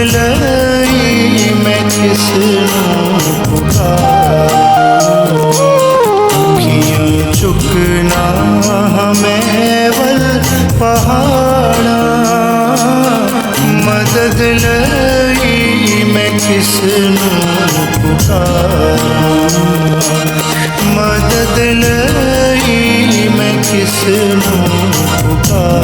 लई मैं किसनूं पुकारां, अखियां चुकना हमें वल पहाड़ा, मदद लई मैं किसनूं पुकारां, मदद लई मैं किसनूं पुकारां।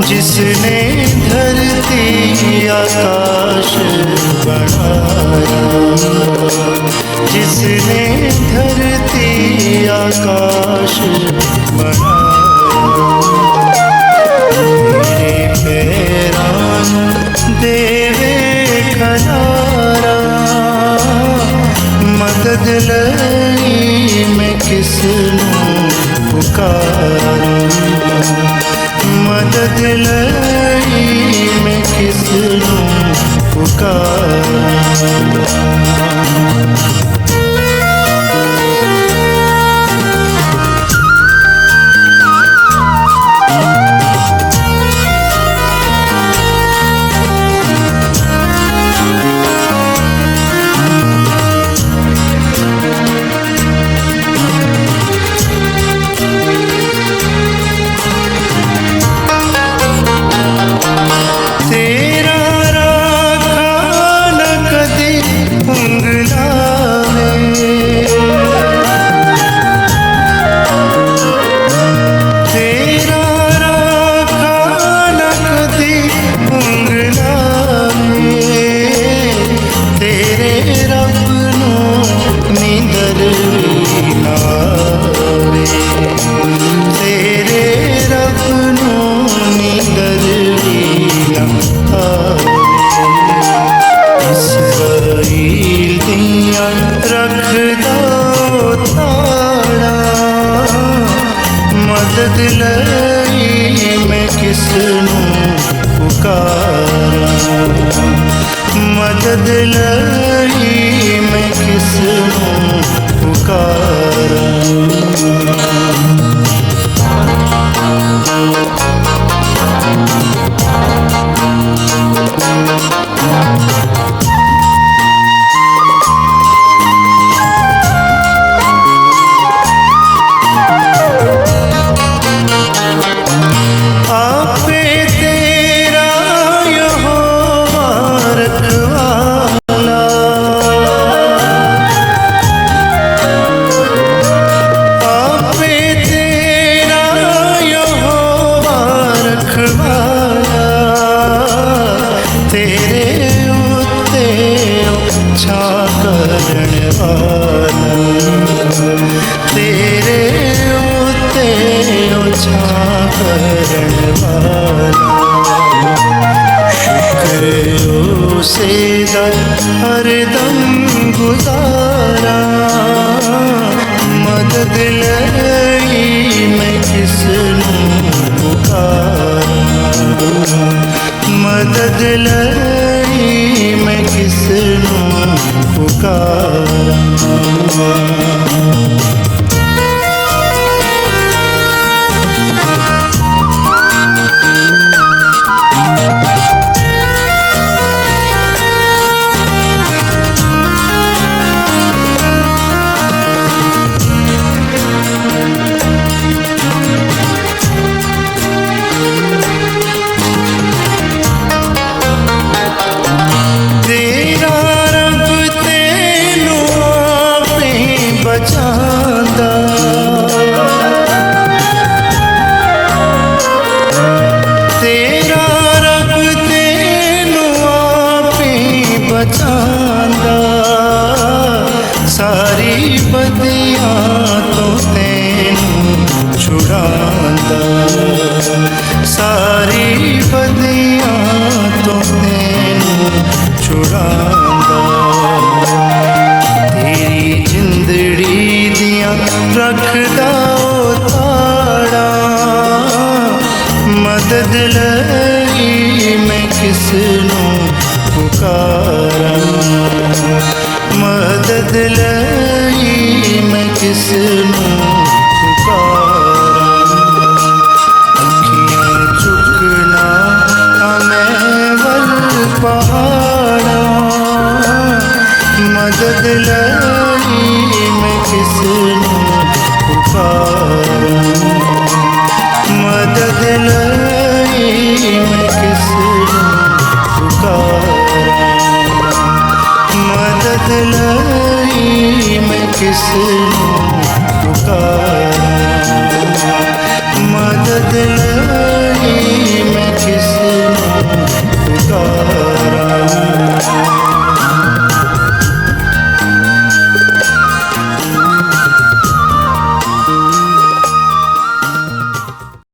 जिसने धरती आकाश बनाया, जिसने धरती आकाश बनाया, मेरे पैरां देवे खलारा, मदद लई मैं किसनूं पुकारां, मदद लई मैं किसनूं पुकारां। मदद लई मैं किसनूं पुकारां, मदद लई मैं किसनूं पुकारां। तेरे उत्ते ओछा करन वाला, शुक्र उसे दा हरदम गुजारा, मदद लई मैं किसनूं पुकारां, मदद लई मैं किसनूं पुकारां। रखदा ताड़ा मदद लई मैं किसनूं पुकारां मदद लई मैं किसनूं पुकारां अखियां चुकना मैं वल पहाड़ा मदद लई मैं किसनूं पुकारां मदद लई मैं किसनूं पुकारां मदद लई मैं किसनूं पुकारां मदद लई मैं किसनूं पुकारां।